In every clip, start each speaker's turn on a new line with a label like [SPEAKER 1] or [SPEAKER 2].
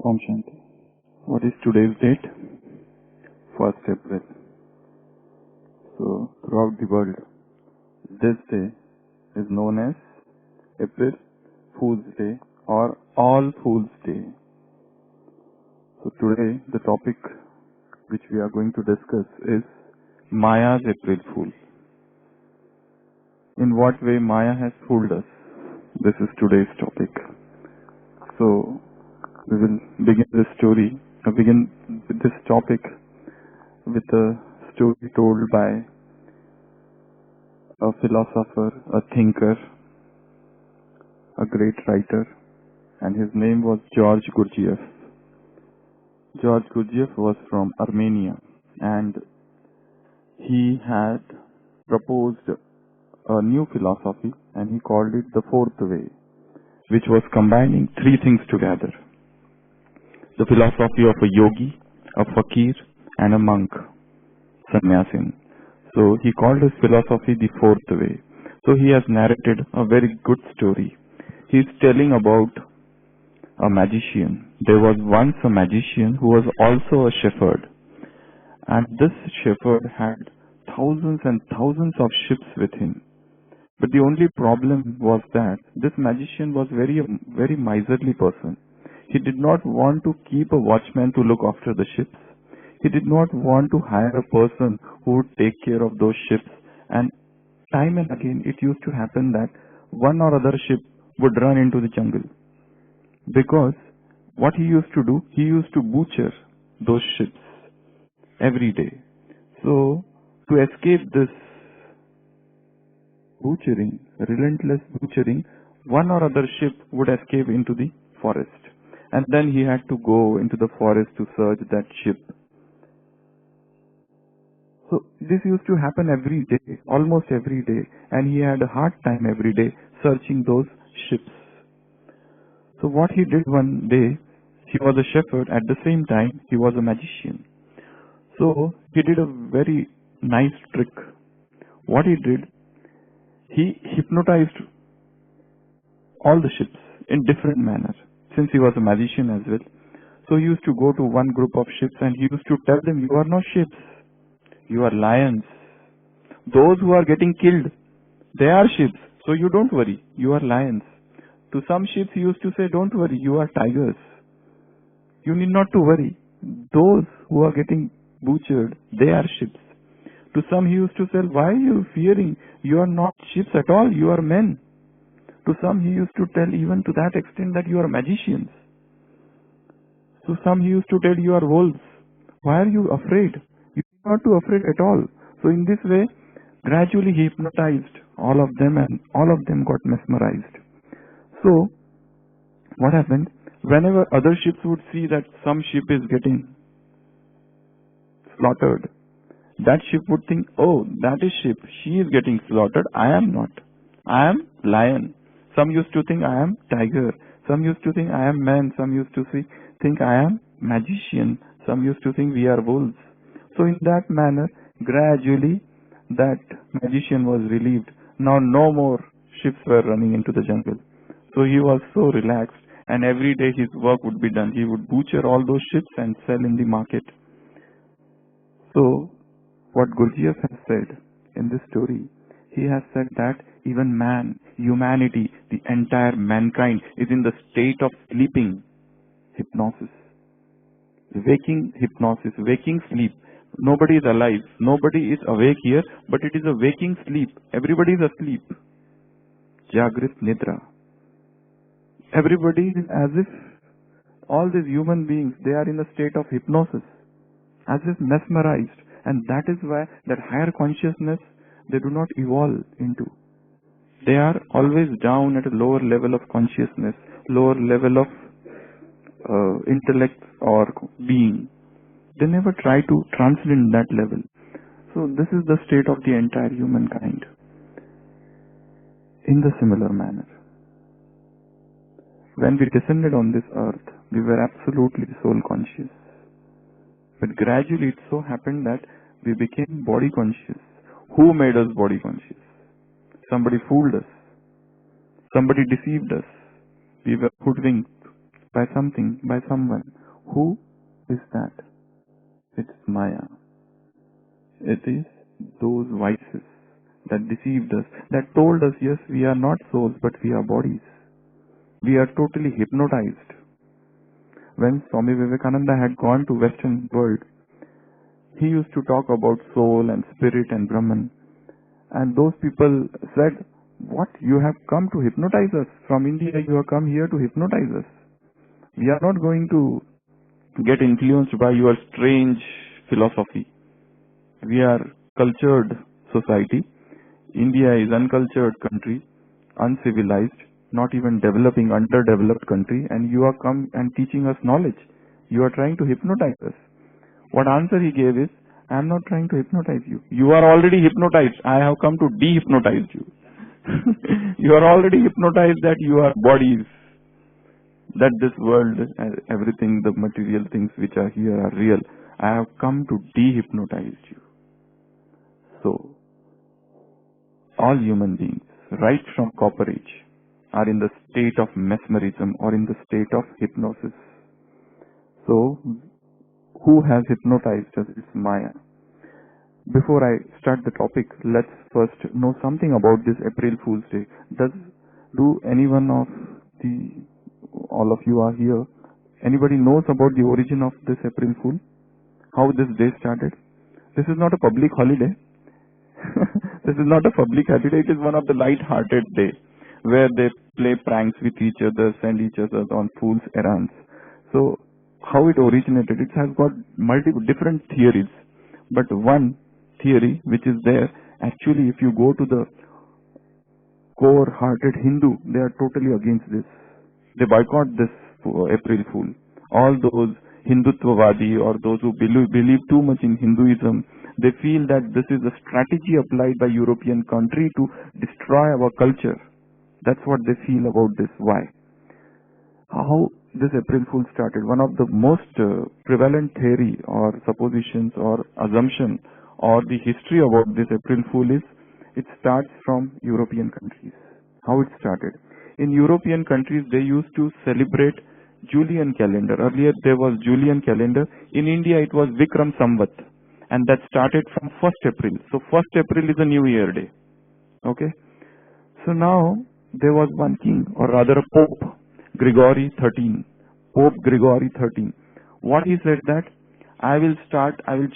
[SPEAKER 1] Om Shanti. What is today's date? 1st April. So, throughout the world, this day is known as April Fool's Day or All Fool's Day. So today, the topic which we are going to discuss is Maya's April Fool. In what way Maya has fooled us? This is today's topic. So, we will begin this topic with a story told by a philosopher, a thinker, a great writer, and his name was George Gurdjieff. George Gurdjieff was from Armenia, and he had proposed a new philosophy, and he called it the Fourth Way, which was combining three things together: the philosophy of a yogi, a fakir, and a monk, sannyasin. So he called his philosophy the Fourth Way. So he has narrated a very good story. He is telling about a magician. There was once a magician who was also a shepherd. And this shepherd had thousands and thousands of ships with him. But the only problem was that this magician was very miserly person. He did not want to keep a watchman to look after the ships. He did not want to hire a person who would take care of those ships. And time and again it used to happen that one or other ship would run into the jungle. Because what he used to do, he used to butcher those ships every day. So, to escape this butchering, relentless butchering, one or other ship would escape into the forest. And then he had to go into the forest to search that ship. So, this used to happen every day, almost every day. And he had a hard time every day searching those ships. So what he did one day, he was a shepherd, at the same time he was a magician. So he did a very nice trick. What he did, he hypnotized all the ships in different manner, since he was a magician as well. So he used to go to one group of ships and he used to tell them, you are not ships, you are lions. Those who are getting killed, they are ships, so you don't worry, you are lions. To some ships he used to say, don't worry, you are tigers. You need not to worry. Those who are getting butchered, they are ships. To some he used to say, why are you fearing? You are not ships at all, you are men. To some he used to tell even to that extent that you are magicians. To some he used to tell you are wolves. Why are you afraid? You are not too afraid at all. So in this way, gradually he hypnotized all of them and all of them got mesmerized. So, what happened? Whenever other ships would see that some ship is getting slaughtered, that ship would think, oh, that is ship, she is getting slaughtered, I am not. I am lion. Some used to think I am tiger. Some used to think I am man. Some used to think I am magician. Some used to think we are wolves. So in that manner, gradually that magician was relieved. Now no more ships were running into the jungle. So he was so relaxed, and every day his work would be done. He would butcher all those ships and sell in the market. So, what Gurdjieff has said in this story, he has said that even man, humanity, the entire mankind is in the state of sleeping hypnosis. Waking hypnosis, waking sleep. Nobody is alive, nobody is awake here, but it is a waking sleep. Everybody is asleep. Jagrit Nidra. Everybody is as if all these human beings, they are in a state of hypnosis, as if mesmerized. And that is why that higher consciousness, they do not evolve into. They are always down at a lower level of consciousness, lower level of intellect or being. They never try to transcend that level. So this is the state of the entire humankind. In the similar manner, when we descended on this earth, we were absolutely soul conscious. But gradually it so happened that we became body conscious. Who made us body conscious? Somebody fooled us. Somebody deceived us. We were hoodwinked. by something, by someone. Who is that? It's Maya. It is those vices that deceived us, that told us, yes, we are not souls, but we are bodies. We are totally hypnotized. When Swami Vivekananda had gone to Western world, he used to talk about soul and spirit and Brahman. And those people said, what? You have come to hypnotize us. From India, you have come here to hypnotize us. We are not going to get influenced by your strange philosophy. We are cultured society. India is uncultured country, uncivilized, not even developing, underdeveloped country, and you are come and teaching us knowledge. You are trying to hypnotize us. What answer he gave is, I am not trying to hypnotize you. You are already hypnotized. I have come to de-hypnotize you. You are already hypnotized that you are bodies, that this world, everything, the material things which are here are real. I have come to de-hypnotize you. So, all human beings, right from copper age, are in the state of mesmerism or in the state of hypnosis. So, who has hypnotized us? It's Maya. Before I start the topic, let's first know something about this April Fool's Day. Do anyone of all of you are here, anybody knows about the origin of this April Fool? How this day started? This is not a public holiday. This is not a public holiday. It is one of the light-hearted day where they play pranks with each other, send each other on fool's errands. So, how it originated? It has got multiple different theories. But one theory which is there, actually if you go to the core-hearted Hindu, they are totally against this. They boycott this April Fool. All those Hindutvavadi or those who believe too much in Hinduism, they feel that this is a strategy applied by European country to destroy our culture. That's what they feel about this. Why? How this April Fool started? One of the most prevalent theory or suppositions or assumption or the history about this April Fool is, it starts from European countries. How it started? In European countries, they used to celebrate Julian calendar. Earlier there was Julian calendar. In India it was Vikram Samvat, and that started from 1st April. So 1st April is a New Year day. Okay. So now there was one king, or rather a Pope, Gregory XIII. Pope Gregory XIII. What he said that, I will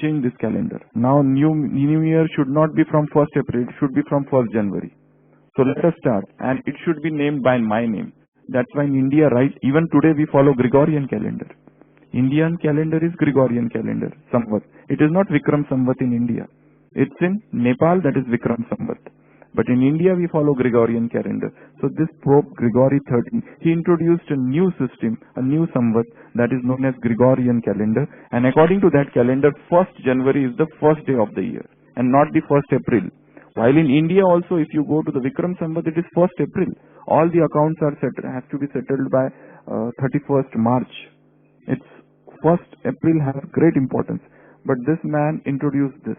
[SPEAKER 1] change this calendar. Now New Year should not be from 1st April, it should be from 1st January. So let us start, and it should be named by my name. That's why in India, right, even today we follow Gregorian calendar. Indian calendar is Gregorian calendar, Samvat. It is not Vikram Samvat in India. It's in Nepal, that is Vikram Samvat. But in India we follow Gregorian calendar. So this Pope Gregory XIII, he introduced a new system, a new Samvat that is known as Gregorian calendar. And according to that calendar, 1st January is the first day of the year and not the 1st April. While in India also, if you go to the Vikram Samvat, it is 1st April. All the accounts are have to be settled by 31st March. It's 1st April has great importance. But this man introduced this.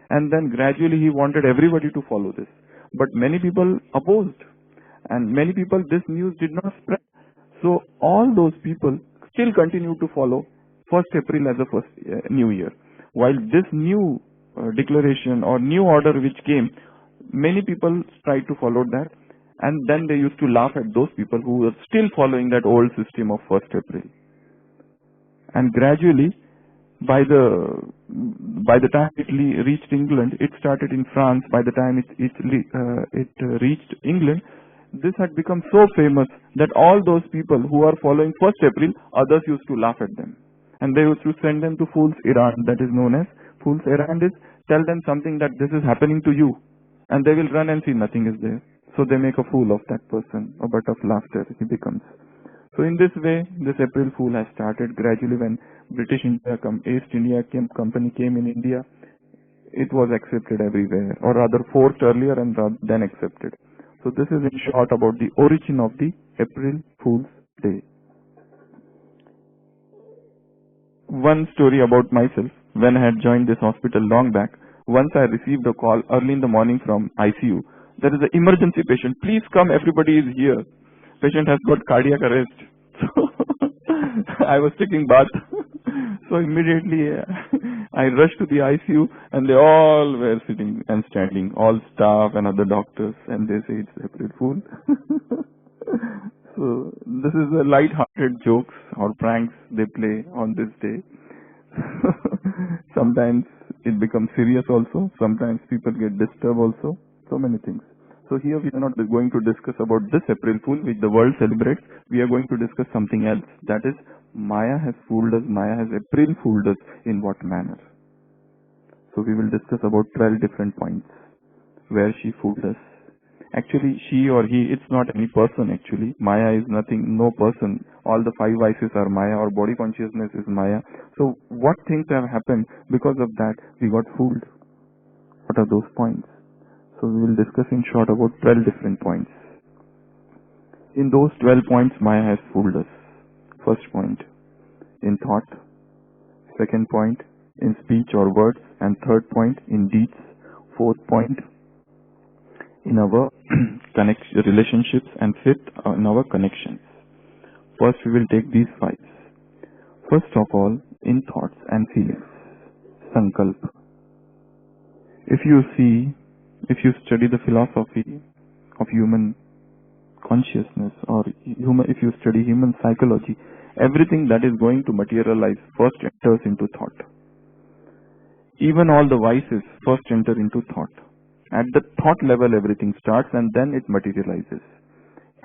[SPEAKER 1] And then gradually he wanted everybody to follow this. But many people opposed. And many people, this news did not spread. So all those people still continue to follow 1st April as a first New Year. While this new declaration or new order which came, many people tried to follow that, and then they used to laugh at those people who were still following that old system of 1st April. And gradually, by the time it reached England, it started in France. By the time it reached England, this had become so famous that all those people who are following 1st April, others used to laugh at them. And they used to send them to fool's errand, that is known as fool's errand is, tell them something that this is happening to you. And they will run and see nothing is there. So they make a fool of that person, a butt of laughter he becomes. So in this way, this April Fool has started gradually. When British East India Company came in India, it was accepted everywhere, or rather forced earlier and then accepted. So this is in short about the origin of the April Fool's Day. One story about myself. When I had joined this hospital long back, once I received a call early in the morning from ICU. There is an emergency patient. Please come, everybody is here. Patient has got cardiac arrest. So I was taking bath. So immediately I rushed to the ICU and they all were sitting and standing, all staff and other doctors, and they say it's April Fool. So this is the light-hearted jokes or pranks they play on this day. Sometimes it becomes serious also. Sometimes people get disturbed also. So many things. So here we are not going to discuss about this April Fool which the world celebrates. We are going to discuss something else. That is, Maya has fooled us. Maya has April fooled us in what manner? So we will discuss about 12 different points where she fooled us. Actually, she or he, it's not any person actually. Maya is nothing, no person. All the 5 vices are Maya, or body consciousness is Maya. So what things have happened because of that we got fooled? What are those points? So we will discuss in short about 12 different points. In those 12 points, Maya has fooled us. First point, in thought. Second point, in speech or words. And third point, in deeds. Fourth point, in our relationships. And fifth, in our connections. First, we will take these 5. First of all, in thoughts and feelings. Sankalp. If you study the philosophy of human consciousness, or if you study human psychology, everything that is going to materialize first enters into thought. Even all the vices first enter into thought. At the thought level everything starts and then it materializes.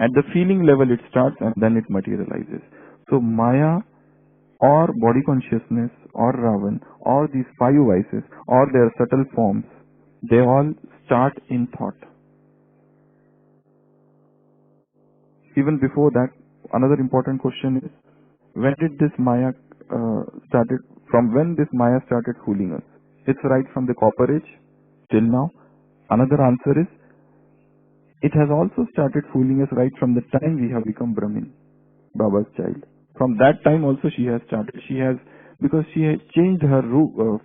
[SPEAKER 1] At the feeling level it starts and then it materializes. So Maya or body consciousness or Ravan or these 5 vices or their subtle forms, they all start in thought. Even before that, another important question is, when did this Maya from when this Maya started fooling us? It's right from the Copper Age till now. Another answer is, it has also started fooling us right from the time we have become Brahmin, Baba's child. From that time also she has started. Because she has changed her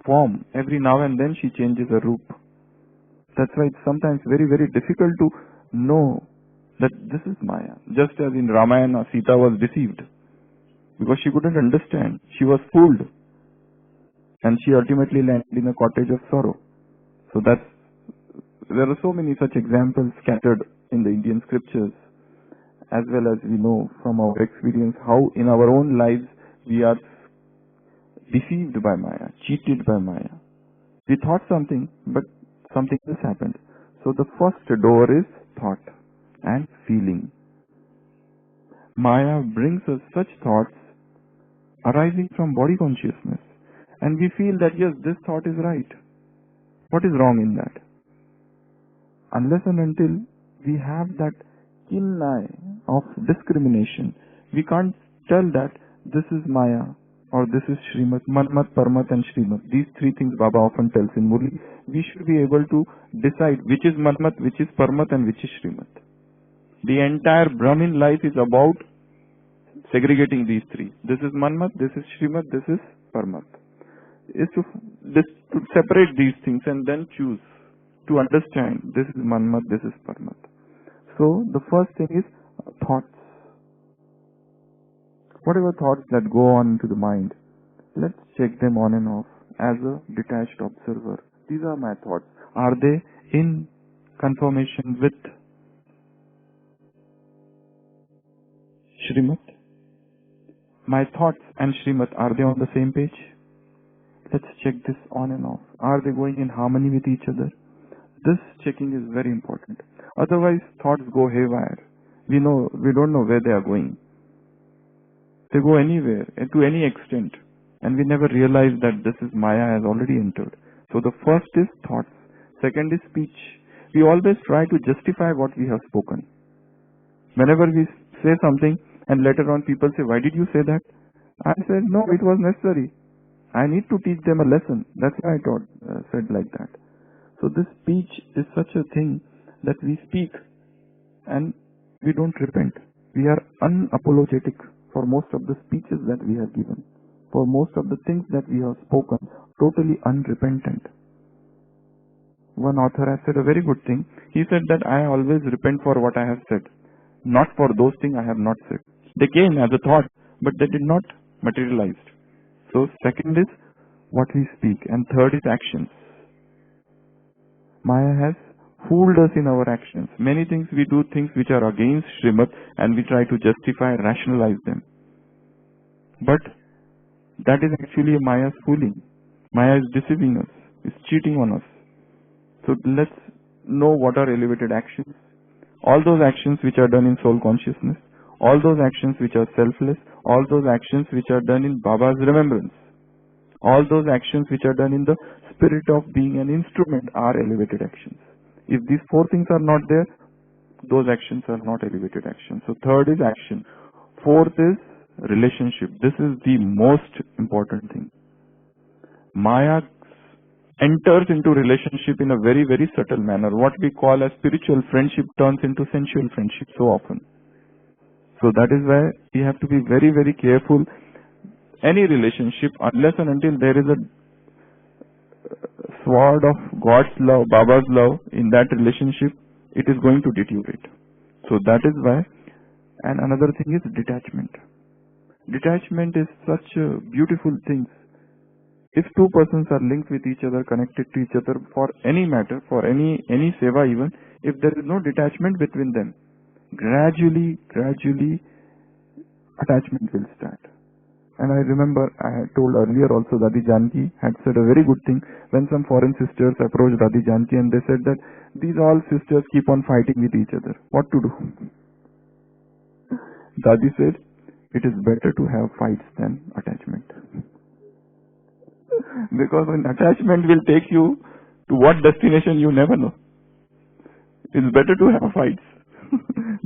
[SPEAKER 1] form. Every now and then she changes her roop. That's why it's sometimes very, very difficult to know that this is Maya. Just as in Ramayana, Sita was deceived because she couldn't understand. She was fooled. And she ultimately landed in a cottage of sorrow. So there are so many such examples scattered in the Indian scriptures, as well as we know from our experience how in our own lives we are deceived by Maya, cheated by Maya. We thought something, but something else happened. So the first door is thought and feeling. Maya brings us such thoughts arising from body consciousness. And we feel that yes, this thought is right. What is wrong in that? Unless and until we have that keen eye of discrimination, we can't tell that this is Maya or this is Srimat, Manmat, Parmat and Srimat. These 3 things Baba often tells in Murli. We should be able to decide which is Manmat, which is Parmat and which is Srimat. The entire Brahmin life is about segregating these 3. This is Manmat, this is Srimat, this is Parmat. Is to separate these things and then choose to understand this is Manmat, this is Parmat. So the first thing is thoughts. Whatever thoughts that go on into the mind, let's check them on and off as a detached observer. These are my thoughts. Are they in conformation with Srimat? My thoughts and Srimat, are they on the same page? Let's check this on and off. Are they going in harmony with each other? This checking is very important. Otherwise, thoughts go haywire. We don't know where they are going. They go anywhere, to any extent. And we never realize that this is Maya has already entered. So the first is thoughts. Second is speech. We always try to justify what we have spoken. Whenever we say something and later on people say, why did you say that? I said, no, it was necessary. I need to teach them a lesson. That's why I said like that. So this speech is such a thing that we speak and we don't repent. We are unapologetic for most of the speeches that we have given. For most of the things that we have spoken, totally unrepentant. One author has said a very good thing. He said that I always repent for what I have said, not for those things I have not said. They came as a thought, but they did not materialized. So second is what we speak, and third is actions. Maya has fooled us in our actions. Many things we do, things which are against Srimad, and we try to justify, rationalize them. But that is actually Maya's fooling. Maya is deceiving us, is cheating on us. So let's know what are elevated actions. All those actions which are done in soul consciousness, all those actions which are selfless, all those actions which are done in Baba's remembrance, all those actions which are done in the spirit of being an instrument are elevated actions. If these four things are not there, those actions are not elevated actions. So third is action. Fourth is relationship. This is the most important thing. Maya enters into relationship in a very, very subtle manner. What we call as spiritual friendship turns into sensual friendship so often. So that is why we have to be very, very careful. Any relationship, unless and until there is a sword of God's love, Baba's love in that relationship, it is going to deteriorate. So that is why. And another thing is detachment. Detachment is such a beautiful thing. If two persons are linked with each other, connected to each other for any matter, for any seva even, if there is no detachment between them, gradually attachment will start. And I remember I had told earlier also Dadi Janki had said a very good thing when some foreign sisters approached Dadi Janki and they said that these all sisters keep on fighting with each other. What to do? Dadi said, it is better to have fights than attachment. Because when attachment will take you to what destination you never know. It's better to have fights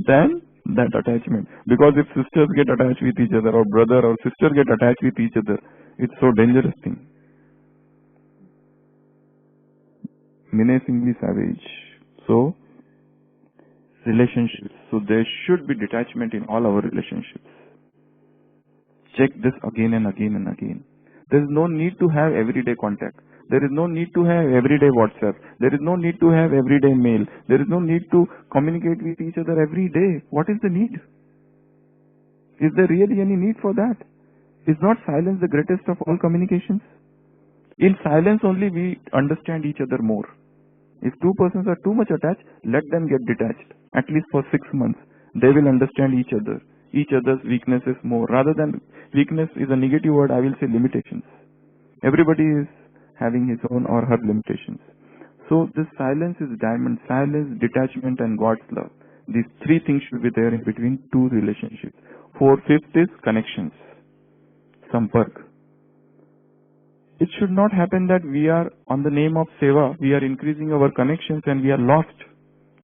[SPEAKER 1] than that attachment. Because if sisters get attached with each other, or brother or sister get attached with each other, it's so dangerous thing. Menacingly savage. So, relationships. So there should be detachment in all our relationships. Check this again and again and again. There is no need to have everyday contact. There is no need to have everyday WhatsApp. There is no need to have everyday mail. There is no need to communicate with each other every day. What is the need? Is there really any need for that? Is not silence the greatest of all communications? In silence only we understand each other more. If two persons are too much attached, let them get detached. At least for 6 months. They will understand each other. Each other's weaknesses more. Rather than weakness is a negative word, I will say limitations. Everybody is having his own or her limitations. So this silence is diamond. Silence, detachment and God's love. These three things should be there in between two relationships. Fifth is connections. Sampark. It should not happen that we are on the name of Seva, we are increasing our connections and we are lost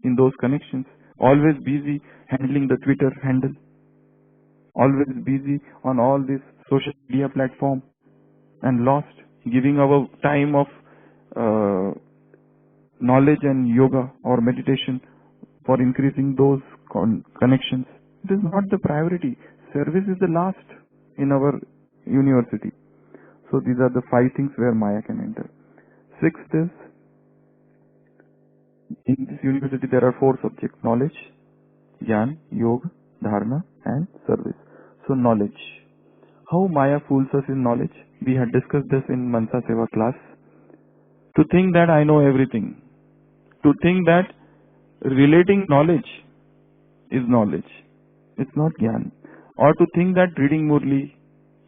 [SPEAKER 1] in those connections. Always busy handling the Twitter handle. Always busy on all this social media platform and lost giving our time of knowledge and yoga or meditation for increasing those connections. It is not the priority. Service is the last in our university. So these are the 5 things where Maya can enter. Sixth is, in this university there are 4 subjects: knowledge, Jnana, Yoga, Dharana and service. So knowledge. How Maya fools us in knowledge? We had discussed this in Mansa Seva class. To think that I know everything. To think that relating knowledge is knowledge. It's not Jnana. Or to think that reading Murli,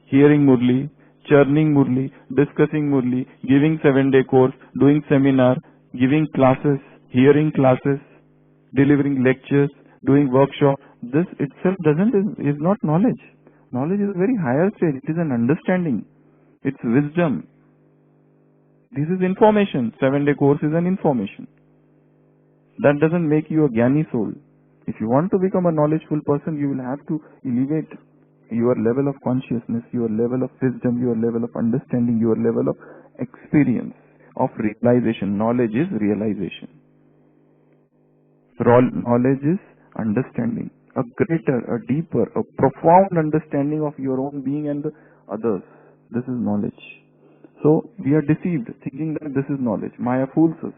[SPEAKER 1] hearing Murli, churning Murli, discussing Murli, giving 7-day course, doing seminar, giving classes, hearing classes, delivering lectures, doing workshop, this itself is not knowledge. Knowledge is a very higher stage. It is an understanding. It's wisdom. This is information. 7-day course is an information. That doesn't make you a Jnani soul. If you want to become a knowledgeful person, you will have to elevate your level of consciousness, your level of wisdom, your level of understanding, your level of experience, of realization. Knowledge is realization. Knowledge is understanding. A greater, a deeper, a profound understanding of your own being and the others. This is knowledge. So we are deceived thinking that this is knowledge. Maya fools us.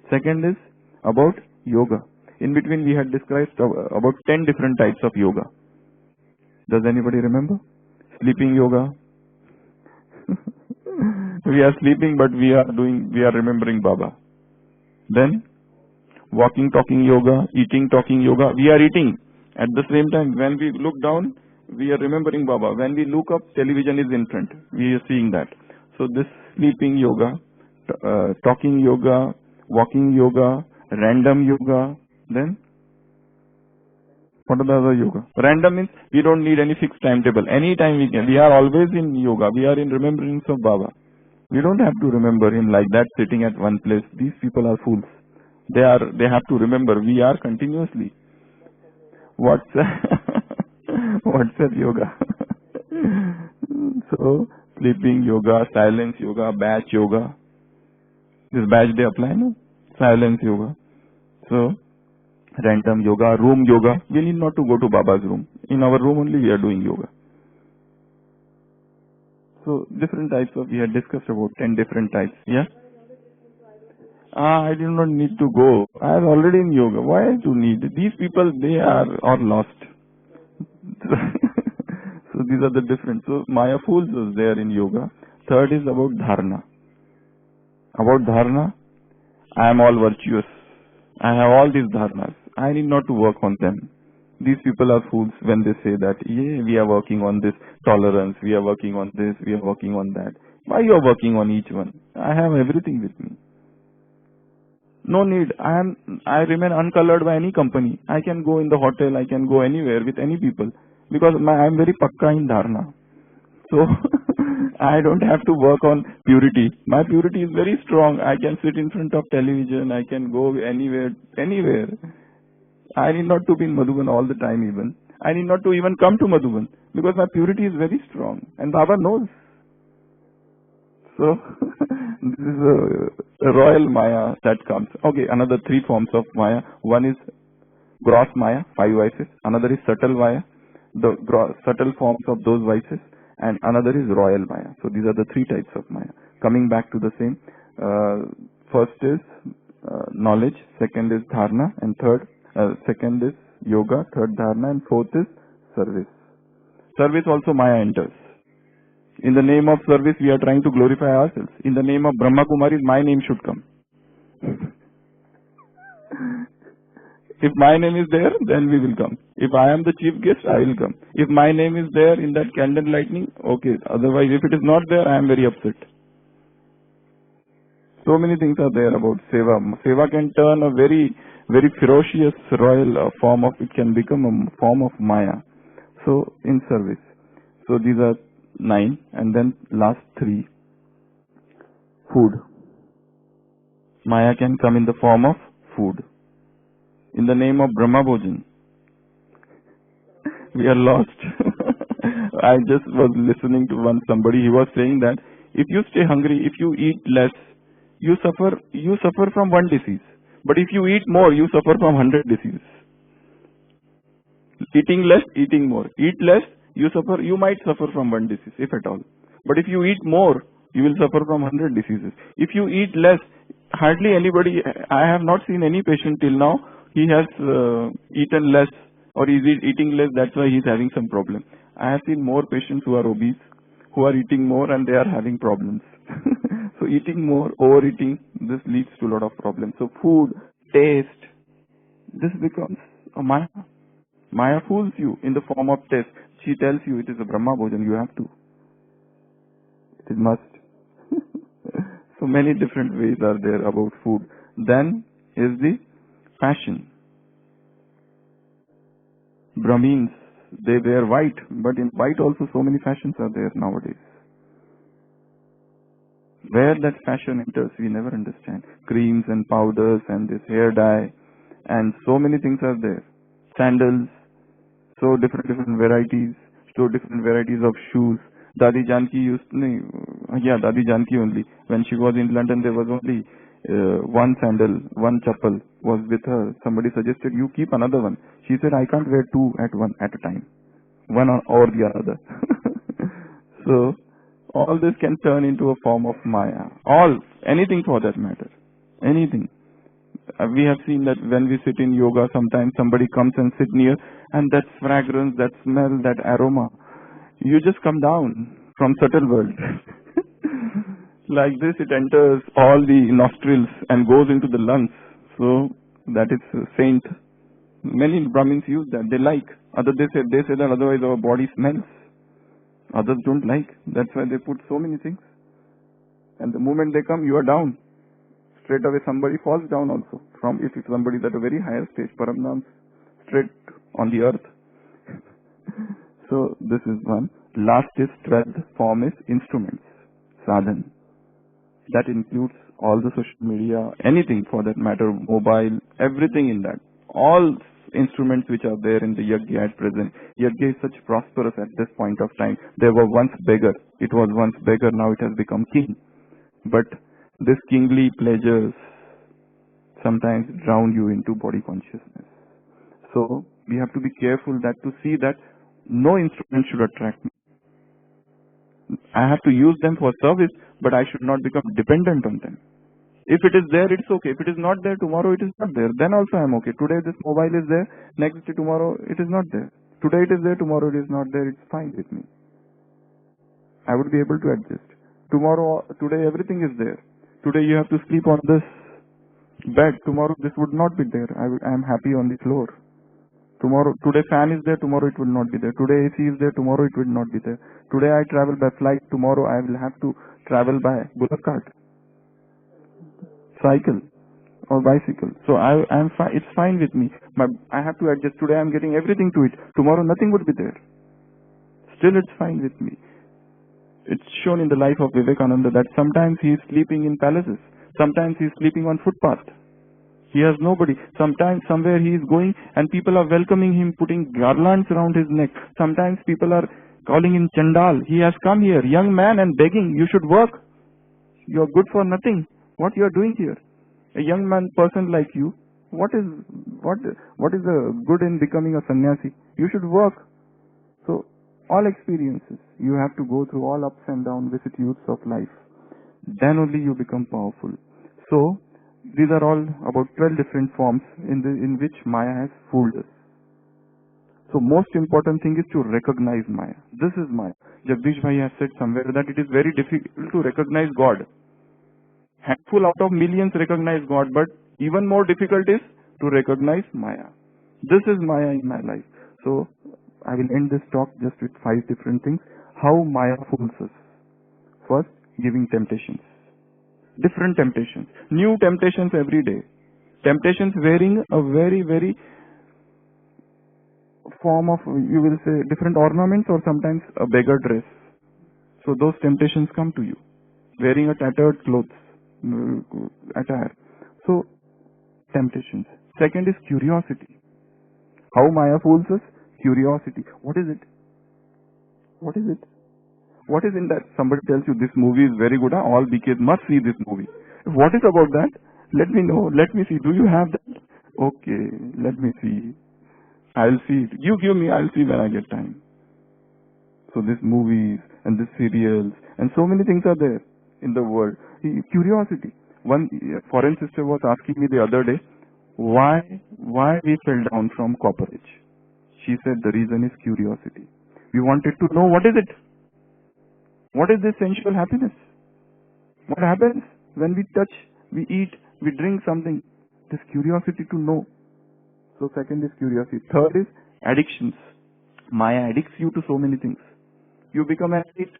[SPEAKER 1] Second is about yoga. In between we had described about 10 different types of yoga. Does anybody remember? Sleeping yoga. We are sleeping, but we are remembering Baba. Then walking, talking yoga, eating, talking yoga. We are eating. At the same time, when we look down, we are remembering Baba. When we look up, television is in front. We are seeing that. So this sleeping yoga, talking yoga, walking yoga, random yoga. Then what are the other yoga? Random means we don't need any fixed timetable. Anytime we can. We are always in yoga. We are in remembrance of Baba. We don't have to remember him like that sitting at one place. These people are fools. They have to remember. We are continuously. WhatsApp yoga. So sleeping yoga, silence yoga, batch yoga. This batch they apply, no? Silence yoga. So random yoga, room yoga. We need not to go to Baba's room. In our room only we are doing yoga. So different types of, we had discussed about 10 different types. Yeah? I do not need to go. I am already in yoga. Why do need? These people, they are lost. So these are the different. So Maya fools is there in yoga. Third is about dharana. About dharana, I am all virtuous. I have all these dharanas. I need not to work on them. These people are fools when they say that, yeah, we are working on this tolerance, we are working on this, we are working on that. Why you are working on each one? I have everything with me. No need. I remain uncolored by any company. I can go in the hotel, I can go anywhere with any people. Because I am very pakka in dharana. So, I don't have to work on purity. My purity is very strong. I can sit in front of television. I can go anywhere. I need not to be in Madhuban all the time even. I need not to even come to Madhuban. Because my purity is very strong. And Baba knows. So, this is a royal Maya that comes. Okay, another 3 forms of Maya. One is gross Maya, 5 vices. Another is subtle Maya, the subtle forms of those vices. And another is royal Maya. So these are the 3 types of Maya. Coming back to the same. First is knowledge. Second is dharana. And second is yoga. Third dharana. And fourth is service. Service also Maya enters. In the name of service, we are trying to glorify ourselves. In the name of Brahma Kumaris, my name should come. If my name is there, then we will come. If I am the chief guest, I will come. If my name is there in that candle lightning, okay. Otherwise, if it is not there, I am very upset. So many things are there about Seva. Seva can turn a very, very ferocious royal form of, it can become a form of Maya. So, in service. So, these are 9. And then last 3. Food. Maya can come in the form of food. In the name of Brahma Bhojan. We are lost. I just was listening to somebody, he was saying that if you stay hungry, if you eat less, you suffer from one disease. But if you eat more, you suffer from 100 diseases. Eating less, eating more. Eat less, you might suffer from one disease, if at all. But if you eat more, you will suffer from 100 diseases. If you eat less, hardly anybody, I have not seen any patient till now, he has eaten less or is eating less, that's why he is having some problem. I have seen more patients who are obese, who are eating more and they are having problems. So eating more, overeating, this leads to a lot of problems. So food, taste, this becomes a Maya. Maya fools you in the form of taste. She tells you it is a Brahma Bhojan, you have to. It is must. So many different ways are there about food. Then is the fashion. Brahmins, they wear white, but in white also so many fashions are there nowadays. Where that fashion enters, we never understand. Creams and powders and this hair dye and so many things are there. Sandals, so different varieties, so different varieties of shoes. Dadi Janki Dadi Janki only. When she was in London, there was only one sandal, one chappal was with her. Somebody suggested, you keep another one. She said, I can't wear 2 at a time. One or the other. So, all this can turn into a form of Maya. Anything for that matter. Anything. We have seen that when we sit in yoga, sometimes somebody comes and sit near and that fragrance, that smell, that aroma, You just come down from subtle world. Like this, it enters all the nostrils and goes into the lungs. So that is saint. Many Brahmins use that. They like. Others they say that otherwise our body smells. Others don't like. That's why they put so many things. And the moment they come, you are down. Straight away somebody falls down also. From if somebody is at a very higher stage, Paramdam, straight on the earth. So this is one. Last is 12th form is instruments, sadhan. That includes all the social media, anything for that matter, mobile, everything in that. All instruments which are there in the yajna at present. Yajna is such prosperous at this point of time. They were once beggar. It was once beggar, now it has become king. But this kingly pleasures sometimes drown you into body consciousness. So we have to be careful that to see that no instrument should attract me. I have to use them for service, but I should not become dependent on them. If it is there, it's okay. If it is not there, tomorrow it is not there. Then also I am okay. Today this mobile is there, next day tomorrow it is not there. Today it is there, tomorrow it is not there. It's fine with me. I would be able to adjust. Today everything is there. Today you have to sleep on this bed. Tomorrow this would not be there. I am happy on the floor. Today fan is there, tomorrow it will not be there. Today AC is there, tomorrow it will not be there. Today I travel by flight, tomorrow I will have to travel by bullock cart, cycle or bicycle. So it's fine with me. I have to adjust. Today I am getting everything to it. Tomorrow nothing would be there. Still it's fine with me. It's shown in the life of Vivekananda that sometimes he is sleeping in palaces. Sometimes he is sleeping on footpath. He has nobody. Sometimes somewhere he is going and people are welcoming him, putting garlands around his neck. Sometimes people are calling him Chandal. He has come here, young man, and begging, you should work. You are good for nothing. What you are doing here? A young man person like you, what is the good in becoming a sannyasi? You should work. So all experiences, you have to go through all ups and downs, vicissitudes of life. Then only you become powerful. So these are all about 12 different forms in which Maya has fooled us. So most important thing is to recognize Maya. This is Maya. Jagdish Bhai has said somewhere that it is very difficult to recognize God. Handful out of millions recognize God, but even more difficult is to recognize Maya. This is Maya in my life. So I will end this talk just with 5 different things. How Maya fools us. First, giving temptations. Different temptations. New temptations every day. Temptations wearing a very, very form of, you will say, different ornaments or sometimes a beggar dress. So those temptations come to you. Wearing a tattered clothes, attire. So, temptations. Second is curiosity. How Maya fools us? Curiosity. What is it? What is it? What is in that? Somebody tells you this movie is very good. All BKs must see this movie. What is about that? Let me know. Let me see. Do you have that? Okay, let me see. I'll see it. You give me. I'll see when I get time. So these movies and these serials and so many things are there in the world. Curiosity. One foreign sister was asking me the other day, why we fell down from copper age. She said the reason is curiosity. We wanted to know what is it. What is this sensual happiness? What happens when we touch, we eat, we drink something? This curiosity to know. So second is curiosity. Third is addictions. Maya addicts you to so many things. You become an addict.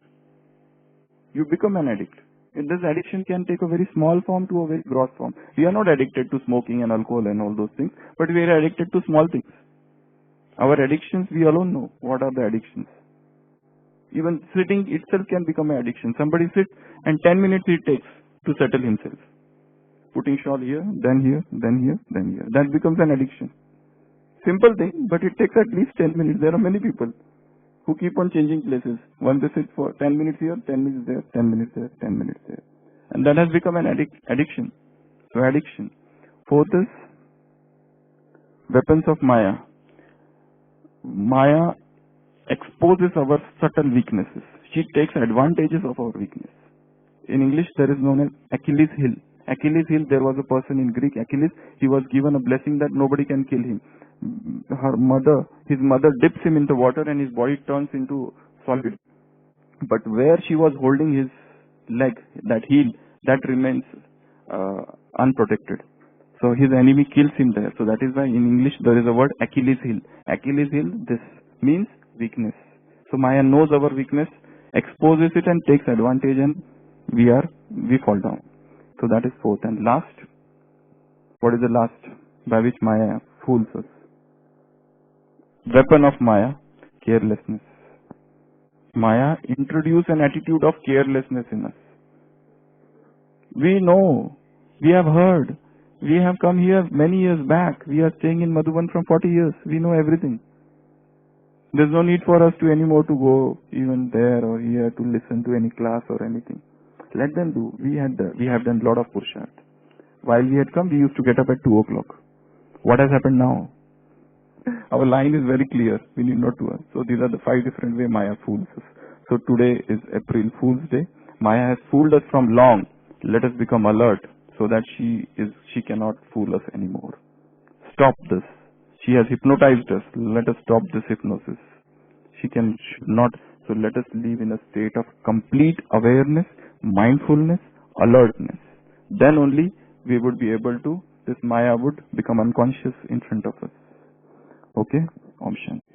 [SPEAKER 1] You become an addict. And this addiction can take a very small form to a very gross form. We are not addicted to smoking and alcohol and all those things, but we are addicted to small things. Our addictions, we alone know what are the addictions. Even sitting itself can become an addiction. Somebody sits and 10 minutes it takes to settle himself. Putting shawl here, then here, then here, then here. That becomes an addiction. Simple thing, but it takes at least 10 minutes. There are many people who keep on changing places. One they sit for 10 minutes here, 10 minutes there, 10 minutes there, 10 minutes there. And that has become an addiction. So addiction. Fourth is weapons of Maya. Maya exposes our subtle weaknesses. She takes advantages of our weakness. In English, there is known as Achilles' heel. Achilles' heel, there was a person in Greek, Achilles, he was given a blessing that nobody can kill him. His mother dips him in the water and his body turns into solid. But where she was holding his leg, that heel, that remains unprotected. So his enemy kills him there. So that is why in English there is a word Achilles heel. Achilles heel, this means weakness. So Maya knows our weakness, exposes it and takes advantage, and we fall down. So that is fourth. And last, what is the last by which Maya fools us? Weapon of Maya, carelessness. Maya introduced an attitude of carelessness in us. We know, we have heard, we have come here many years back. We are staying in Madhuban from 40 years. We know everything. There's no need for us to anymore to go even there or here to listen to any class or anything. Let them do. We have done a lot of Purusharth. While we had come, we used to get up at 2 o'clock. What has happened now? Our line is very clear. We need not to. So these are the 5 different ways Maya fools us. So today is April Fool's Day. Maya has fooled us from long. Let us become alert so that she cannot fool us anymore. Stop this. She has hypnotized us. Let us stop this hypnosis. She should not. So let us live in a state of complete awareness, mindfulness, alertness. Then only we would be able to, this Maya would become unconscious in front of us. Okay? Om Shanti.